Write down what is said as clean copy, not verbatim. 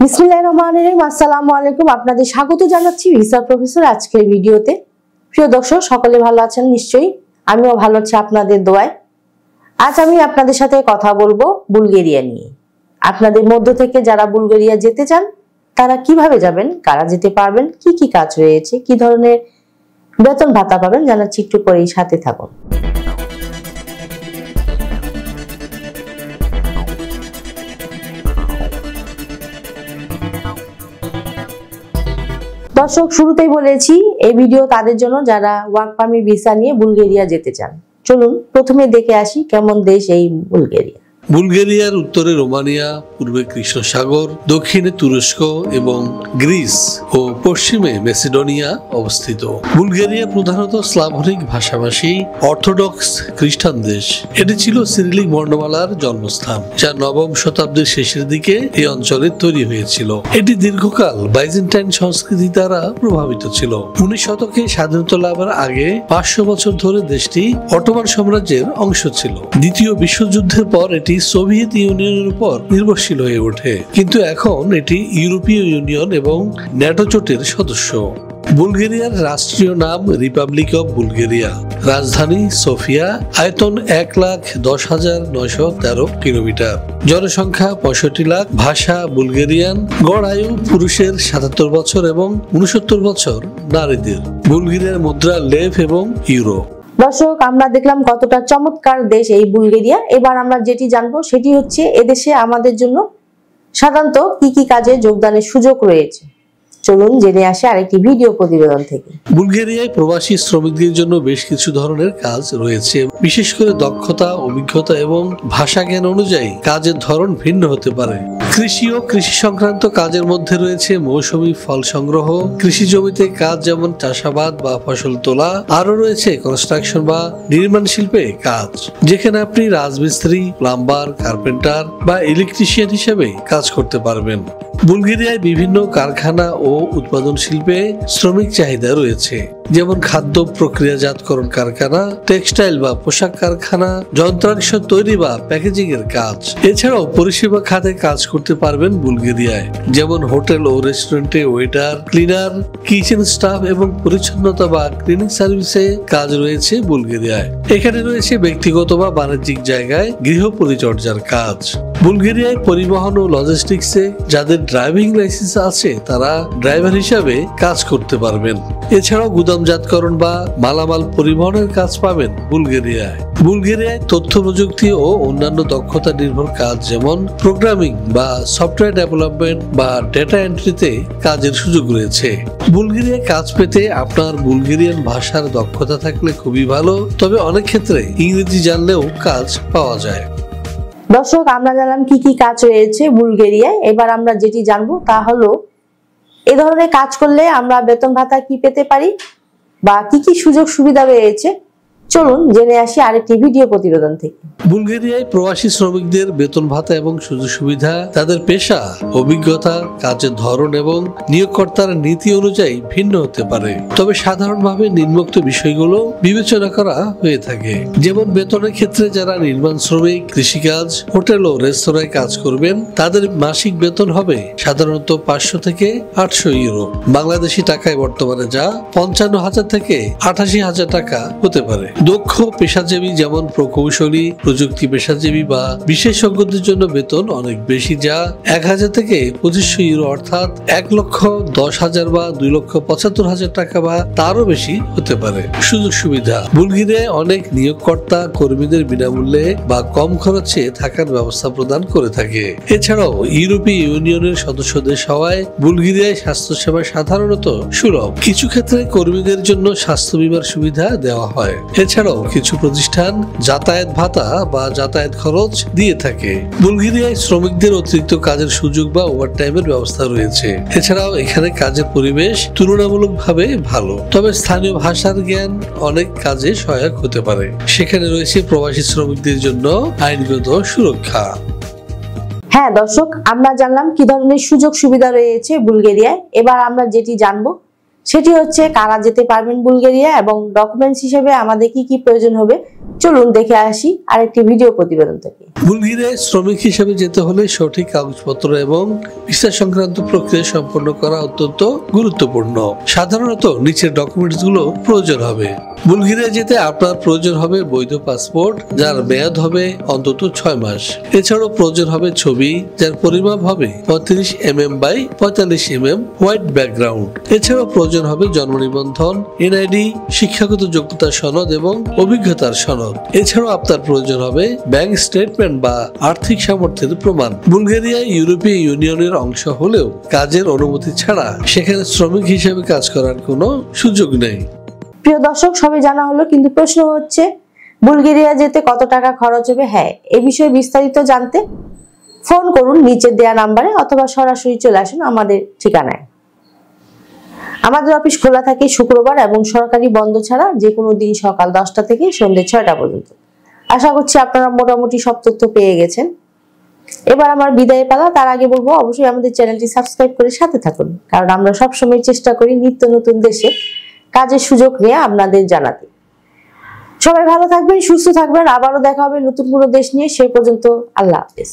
বিসমিল্লাহির রহমানির রহিম। আসসালামু আলাইকুম। আপনাদের স্বাগত জানাচ্ছি ভিসা প্রফেসর আজকের ভিডিওতে। প্রিয় দর্শক, সকলে ভালো আছেন নিশ্চয়ই, আমিও ভালো আছি আপনাদের দোয়ায়। আজ আমি আপনাদের সাথে কথা বলবো বুলগেরিয়া নিয়ে। আপনাদের মধ্য থেকে যারা বুলগেরিয়া যেতে চান তারা কিভাবে যাবেন, কারা যেতে পারবেন, কি কি কাজ রয়েছে, কি ধরনের বেতন ভাতা পাবেন জানাচ্ছি, একটু পরেই সাথে থাকুন। দর্শক, শুরুতেই বলেছি এই ভিডিও তাদের জন্য যারা ওয়ার্ক পারমিট ভিসা নিয়ে বুলগেরিয়া যেতে চান। চলুন প্রথমে দেখে আসি কেমন দেশ এই বুলগেরিয়া। বুলগেরিয়ার উত্তরে রোমানিয়া, পূর্বে কৃষ্ণ সাগর, দক্ষিণে তুরস্ক এবং গ্রিস ও পশ্চিমে মেসিডোনিয়া অবস্থিত। বুলগেরিয়া প্রধানত স্লাভনিক ভাষাভাষী অর্থোডক্স খ্রিস্টান দেশ। এটি ছিল সিরিলিক বর্ণমালার জন্মস্থান, যা নবম শতাব্দীর শেষের দিকে এই অঞ্চলে তৈরি হয়েছিল। এটি দীর্ঘকাল বাইজেন্টাইন সংস্কৃতি দ্বারা প্রভাবিত ছিল। 19 শতকে স্বাধীনতা লাভের আগে 500 বছর ধরে দেশটি অটোমান সাম্রাজ্যের অংশ ছিল। দ্বিতীয় বিশ্বযুদ্ধের পর এটি সোভিয়েত ইউনিয়নের উপর নির্ভরশীল হয়ে ওঠে, কিন্তু এখন এটি ইউরোপীয় ইউনিয়ন এবং ন্যাটো জোটের সদস্য। বুলগেরিয়ার রাষ্ট্রীয় নাম রিপাবলিক অব বুলগেরিয়া। রাজধানী সোফিয়া। আয়তন 1,10,913 কিলোমিটার। জনসংখ্যা 65 লাখ। ভাষা বুলগেরিয়ান। গড় আয়ু পুরুষের 77 বছর এবং 69 বছর নারীদের। বুলগেরিয়ার মুদ্রা লেভ এবং ইউরো। দর্শক, আমরা দেখলাম কতটা চমৎকার দেশ এই বুলগেরিয়া। এবার আমরা যেটি জানবো সেটি হচ্ছে এদেশে আমাদের জন্য সাধারণত কি কি কাজে যোগদানের সুযোগ রয়েছে। চলুন জেনে আসি আরেকটি ভিডিও প্রতিবেদন থেকে। বুলগেরিয়ায় প্রবাসী শ্রমিকদের জন্য বেশ কিছু ধরনের কাজ রয়েছে। বিশেষ করে দক্ষতা, অভিজ্ঞতা এবং ভাষা জ্ঞান অনুযায়ী কাজের ধরন ভিন্ন হতে পারে। কৃষি ও কৃষি সংক্রান্ত কাজের মধ্যে রয়েছে মৌসুমী ফল সংগ্রহ, কৃষি জমিতে কাজ যেমন চাষাবাদ বা ফসল তোলা। আরো রয়েছে কনস্ট্রাকশন বা নির্মাণ শিল্পে কাজ, যেখানে আপনি রাজমিস্ত্রি, প্লাম্বার, কার্পেন্টার বা ইলেকট্রিশিয়ান হিসেবে কাজ করতে পারবেন। বুলগেরিয়ায় বিভিন্ন কারখানা ও উৎপাদন শিল্পে শ্রমিক চাহিদা রয়েছে, যেমন খাদ্য প্রক্রিয়াজাতকরণ কারখানা, টেক্সটাইল বা পোশাক কারখানা, যন্ত্রাংশ তৈরি বা প্যাকেজিং এর কাজ। এছাড়াও পরিষেবা খাতে কাজ করতে পারবেন বুলগেরিয়ায়, যেমন হোটেল ও রেস্টুরেন্টে ওয়েটার, ক্লিনার, কিচেন স্টাফ এবং পরিচ্ছন্নতা বা ক্লিনিং সার্ভিসে কাজ রয়েছে বুলগেরিয়ায়। এখানে রয়েছে ব্যক্তিগত বা বাণিজ্যিক জায়গায় গৃহ পরিচর্যার কাজ। বুলগেরিয়ায় পরিবহন ও লজিস্টিক্সে যাদের ড্রাইভিং লাইসেন্স আছে তারা ড্রাইভার হিসাবে কাজ করতে পারবেন। এছাড়াও গুদামজাতকরণ বা মালামাল পরিবহনের কাজ পাবেন বুলগেরিয়ায়। বুলগেরিয়ায় তথ্য প্রযুক্তি ও অন্যান্য দক্ষতা নির্ভর কাজ, যেমন প্রোগ্রামিং বা সফটওয়্যার ডেভেলপমেন্ট বা ডেটা এন্ট্রিতে কাজের সুযোগ রয়েছে। বুলগেরিয়ায় কাজ পেতে আপনার বুলগেরিয়ান ভাষার দক্ষতা থাকলে খুবই ভালো, তবে অনেক ক্ষেত্রে ইংরেজি জানলেও কাজ পাওয়া যায়। দর্শক, আমরা জানলাম কি কি কাজ রয়েছে বুলগেরিয়ায়। এবার আমরা যেটি জানবো তা হলো এ ধরনের কাজ করলে আমরা বেতন ভাতা কি পেতে পারি বা কি কি সুযোগ সুবিধা রয়েছে। চলুন জেনে আসি আরেকটি ভিডিও প্রতিবেদন থেকে। বুলগেরিয়ায় প্রবাসী শ্রমিকদের বেতন ভাতা এবং সুযোগ সুবিধা তাদের পেশা, অভিজ্ঞতা, কাজের ধরন এবং নিয়োগকর্তার নীতি অনুযায়ী ভিন্ন হতে পারে, তবে সাধারণভাবে নিম্নোক্ত বিষয়গুলো বিবেচনা করা হয়ে থাকে। যেমন বেতনের ক্ষেত্রে যারা নির্মাণ শ্রমিক, কৃষিকাজ, হোটেল ও রেস্তোরাঁয় কাজ করবেন তাদের মাসিক বেতন হবে সাধারণত 500 থেকে 800 ইউরো, বাংলাদেশি টাকায় বর্তমানে যা 55,000 থেকে 88,000 টাকা হতে পারে। দক্ষ পেশাজীবী যেমন প্রকৌশলী, প্রযুক্তি পেশাজীবী বা বিশেষজ্ঞদের জন্য বেতন অনেক বেশি, যা 1000 থেকে 2500 ইউরো অর্থাৎ 1,10,000 বা 2,75,000 টাকা বা তারও বেশি হতে পারে। সুযোগ সুবিধা: বুলগেরিয়ায় অনেক নিয়োগকর্তা কর্মীদের বিনামূল্যে বা কম খরচে থাকার ব্যবস্থা প্রদান করে থাকে। এছাড়াও ইউরোপীয় ইউনিয়নের সদস্য দেশ হওয়ায় বুলগেরিয়ায় স্বাস্থ্যসেবা সাধারণত সুলভ। কিছু ক্ষেত্রে কর্মীদের জন্য স্বাস্থ্য বীমার সুবিধা দেওয়া হয়। এছাড়াও কিছু প্রতিষ্ঠান যাতায়াত ভাতা বা যাতায়াত খরচ দিয়ে থাকে। বুলগেরিয়ায় শ্রমিকদের অতিরিক্ত কাজের সুযোগ বা ওভারটাইমের ব্যবস্থা রয়েছে। এছাড়াও এখানে কাজের পরিবেশ তুলনামূলকভাবে ভালো, তবে স্থানীয় ভাষার জ্ঞান অনেক কাজে সহায়ক হতে পারে। সেখানে রয়েছে প্রবাসী শ্রমিকদের জন্য আইনগত সুরক্ষা। হ্যাঁ দর্শক, আমরা জানলাম কি ধরনের সুযোগ সুবিধা রয়েছে বুলগেরিয়ায়। এবার আমরা যেটি জানবো সেটি হচ্ছে কারা যেতে পারবেন বুলগেরিয়া এবং ডকুমেন্টস হিসেবে আমাদের কি কি প্রয়োজন হবে চলুন দেখে আসি আরেকটি ভিডিও প্রতিবেদন থেকে। বুলগেরিয়ায় শ্রমিক হিসেবে যেতে হলে সঠিক কাগজপত্র এবং ভিসা সংক্রান্ত প্রক্রিয়া সম্পন্ন করা অত্যন্ত গুরুত্বপূর্ণ। সাধারণত নিচের ডকুমেন্টস গুলো প্রয়োজন হবে। বুলগেরিয়া যেতে আপনার প্রয়োজন হবে বৈধ পাসপোর্ট যার মেয়াদ হবে অন্তত 6 মাস। এছাড়াও প্রয়োজন হবে ছবি যার পরিমাপ হবে 35 mm by 45 mm, white background. এছাড়াও প্রয়োজন হবে জন্ম নিবন্ধন, এনআইডি, শিক্ষাগত যোগ্যতার সনদ এবং অভিজ্ঞতার সনদ। এছাড়াও আপনার প্রয়োজন হবে ব্যাংক স্টেটমেন্ট বা আর্থিক সামর্থ্যের প্রমাণ। বুলগেরিয়া ইউরোপীয় ইউনিয়নের অংশ হলেও কাজের অনুমতি ছাড়া সেখানে শ্রমিক হিসেবে কাজ করার কোনো সুযোগ নেই। প্রিয় দর্শক, সবাই জানা হলো, কিন্তু প্রশ্ন হচ্ছে বুলগেরিয়া যেতে কত টাকা খরচ হবে। হ্যাঁ, এই বিষয়ে বিস্তারিত জানতে ফোন করুন নিচে দেয়া নাম্বারে অথবা সরাসরি চলে আসুন আমাদের ঠিকানায়। আমাদের অফিস খোলা থাকে শুক্রবার এবং সরকারি বন্ধ ছাড়া যে কোনো দিন সকাল 10টা থেকে সন্ধ্যে 6টা পর্যন্ত। আশা করছি আপনারা মোটামুটি সব তথ্য পেয়ে গেছেন। এবার আমার বিদায় পালা, তার আগে বলবো অবশ্যই আমাদের চ্যানেলটি সাবস্ক্রাইব করে সাথে থাকুন, কারণ আমরা সবসময় চেষ্টা করি নিত্য নতুন দেশে কাজের সুযোগ নিয়ে আপনাদের জানাতে। সবাই ভালো থাকবেন, সুস্থ থাকবেন, আবারও দেখা হবে নতুন কোনো দেশ নিয়ে। সে পর্যন্ত আল্লাহ হাফেজ।